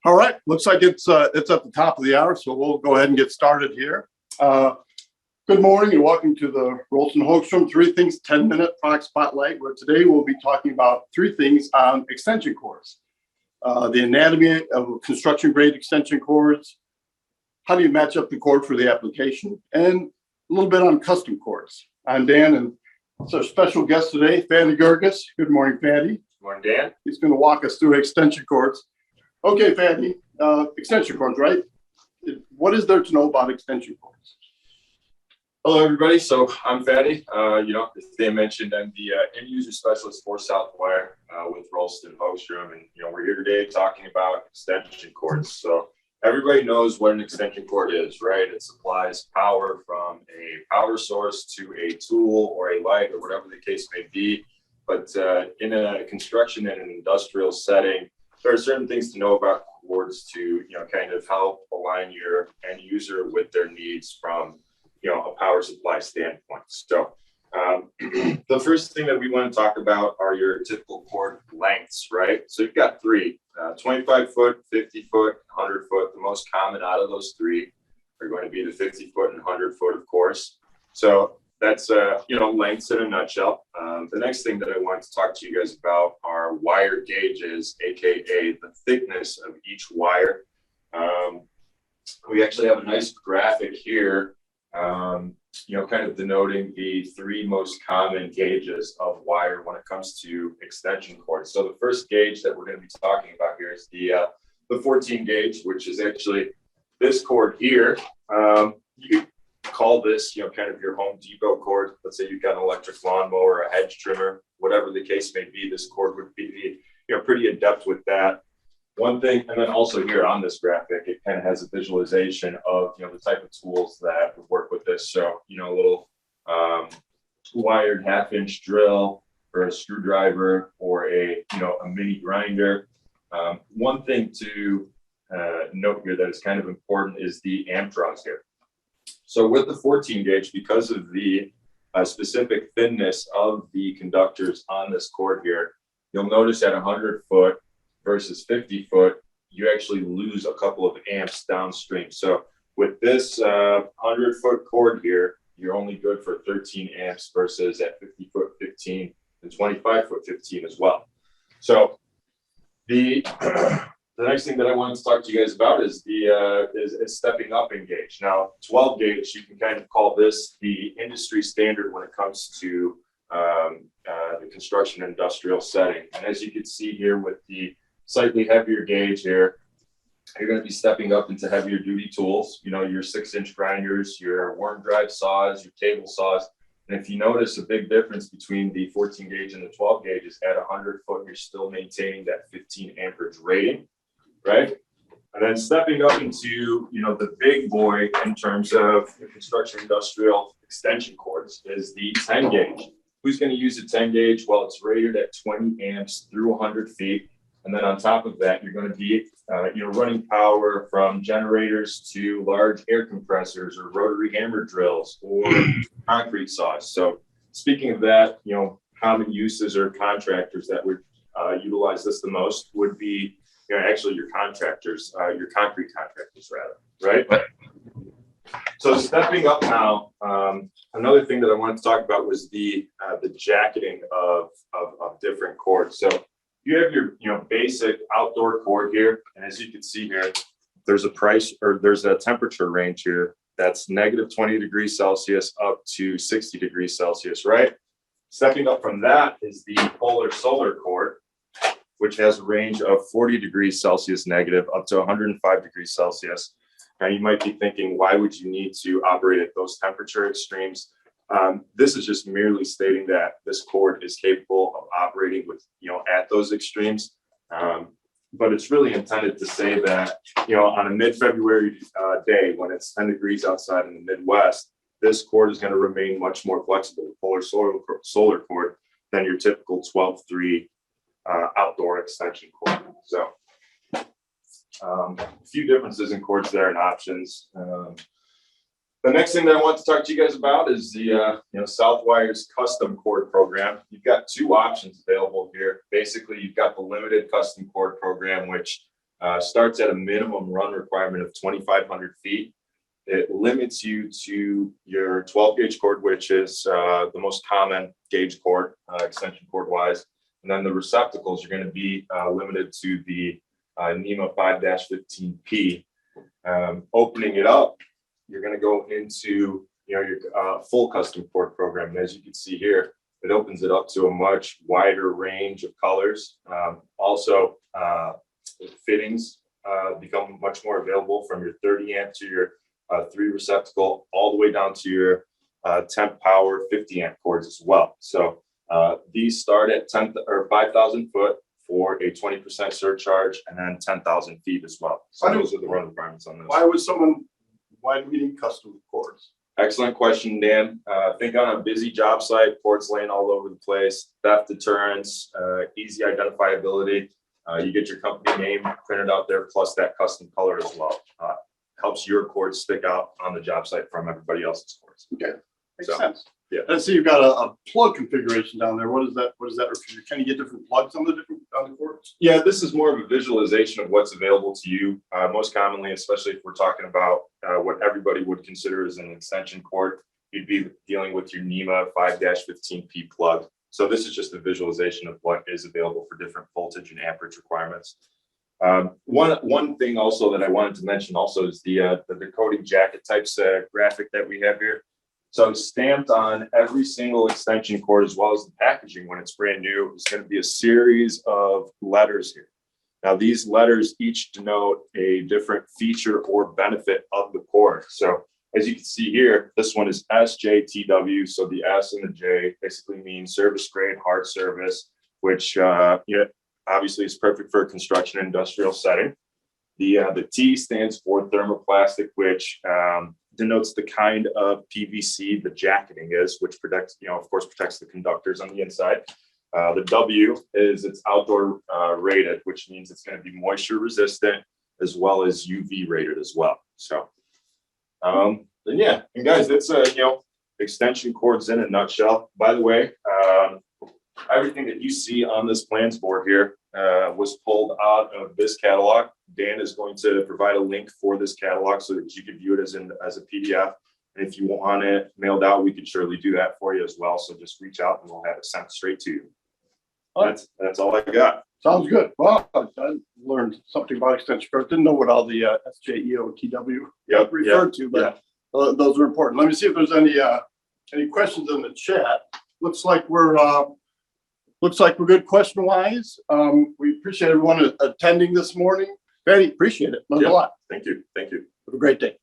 All right, looks like it's at the top of the hour, so we'll go ahead and get started here. Good morning and welcome to the Rolson Hoekstrom 3 Things 10-minute product spotlight, where today we'll be talking about 3 things on extension cords. The anatomy of construction grade extension cords, how do you match up the cord for the application, and a little bit on custom cords. I'm Dan, and it's our special guest today, Fatty Gerges. Good morning, Fatty. Good morning, Dan. He's going to walk us through extension cords. Okay, Fatty, extension cords, right? What is there to know about extension cords? Hello, everybody. So I'm Fatty. As Dan mentioned, I'm the end user specialist for Southwire with Rolson Hoekstrom, and we're here today talking about extension cords. So everybody knows what an extension cord is, right? It supplies power from a power source to a tool or a light or whatever the case may be. But in a construction and an industrial setting, there are certain things to know about cords to, kind of help align your end user with their needs from, a power supply standpoint. So the first thing that we want to talk about are your typical cord lengths, right? So you've got 3, 25 foot, 50 foot, 100 foot. The most common out of those 3 are going to be the 50 foot and 100 foot, of course. So that's, lengths in a nutshell. The next thing that I want to talk to you guys about are wire gauges, AKA the thickness of each wire. We actually have a nice graphic here, kind of denoting the 3 most common gauges of wire when it comes to extension cords. So the first gauge that we're going to be talking about here is the 14 gauge, which is actually this cord here. You call this, kind of your Home Depot cord. Let's say you've got an electric lawnmower, a hedge trimmer, whatever the case may be, this cord would be, pretty adept with that. One thing, and then also here on this graphic, it kind of has a visualization of, the type of tools that would work with this. So, a little wired 1/2-inch drill or a screwdriver or a mini grinder. One thing to note here that is kind of important is the amp draws here. So with the 14 gauge, because of the specific thinness of the conductors on this cord here, you'll notice at 100 foot versus 50 foot, you actually lose a couple of amps downstream. So with this 100 foot cord here, you're only good for 13 amps versus at 50 foot 15 and 25 foot 15 as well. So the next thing that I wanted to talk to you guys about is is stepping up in gauge. Now, 12 gauge, you can kind of call this the industry standard when it comes to the construction industrial setting. And as you can see here with the slightly heavier gauge here, you're going to be stepping up into heavier duty tools, your 6-inch grinders, your worm drive saws, your table saws. And if you notice a big difference between the 14 gauge and the 12 gauge is at 100 foot, you're still maintaining that 15 amperage rating, right? And then stepping up into, the big boy in terms of the construction industrial extension cords is the 10 gauge. Who's going to use a 10 gauge? Well, it's rated at 20 amps through 100 feet. And then on top of that, you're going to be, running power from generators to large air compressors or rotary hammer drills or concrete saws. So speaking of that, common uses or contractors that would utilize this the most would be, actually your contractors, your concrete contractors rather, right? So stepping up now, another thing that I wanted to talk about was the jacketing of different cords. So you have your basic outdoor cord here, and as you can see here, there's a temperature range here that's -20 degrees Celsius up to 60 degrees Celsius, right? Stepping up from that is the polar solar cord, which has a range of 40 degrees Celsius negative up to 105 degrees Celsius. Now you might be thinking, why would you need to operate at those temperature extremes? This is just merely stating that this cord is capable of operating with, at those extremes. But it's really intended to say that, on a mid-February day when it's 10 degrees outside in the Midwest, this cord is going to remain much more flexible, the polar solar cord, than your typical 12-3 outdoor extension cord. So a few differences in cords there and options. The next thing that I want to talk to you guys about is the Southwire's custom cord program. You've got 2 options available here. Basically, you've got the limited custom cord program, which Starts at a minimum run requirement of 2,500 feet. It limits you to your 12 gauge cord, which is the most common gauge cord, extension cord wise. And then the receptacles are going to be limited to the NEMA 5-15P. Opening it up, you're going to go into your full custom cord program. And as you can see here, it opens it up to a much wider range of colors. Also, fittings become much more available, from your 30 amp to your 3 receptacle, all the way down to your 10 power 50 amp cords as well. So these start at 10 or 5,000 foot for a 20% surcharge, and then 10,000 feet as well. So those are the run requirements on this. Why do we need custom cords? Excellent question, Dan. Think on a busy job site, cords laying all over the place, theft deterrence, easy identifiability. You get your company name printed out there, plus that custom color as well. Helps your cords stick out on the job site from everybody else's cords. Okay, makes sense. Yeah. Let's see, you've got a plug configuration down there. What is that? What does that refer to? Can you get different plugs on the cords? Yeah, this is more of a visualization of what's available to you. Most commonly, especially if we're talking about what everybody would consider as an extension cord, you'd be dealing with your NEMA 5-15P plug. So this is just a visualization of what is available for different voltage and amperage requirements. One thing also that I wanted to mention also is the decoding jacket types graphic that we have here. So stamped on every single extension cord, as well as the packaging when it's brand new, is going to be a series of letters here. Now, these letters each denote a different feature or benefit of the cord. So as you can see here, this one is SJTW. So the S and the J basically mean service grade hard service, which obviously is perfect for a construction and industrial setting. The T stands for thermoplastic, which denotes the kind of PVC the jacketing is, which protects, of course, protects the conductors on the inside. The W is it's outdoor rated, which means it's going to be moisture resistant as well as UV rated as well. So, and guys, that's extension cords in a nutshell. By the way, everything that you see on this plans board here was pulled out of this catalog. Dan is going to provide a link for this catalog so that you can view it as a PDF. And if you want it mailed out, we could surely do that for you as well. So just reach out and we'll have it sent straight to you. That's all I got. Sounds good. Well, I learned something about extension cords. Didn't know what all the SJEOTW referred to, but those are important. Let me see if there's any questions in the chat. Looks like we're good question wise. We appreciate everyone attending this morning. Betty, appreciate it. Love a lot. Thank you. Have a great day.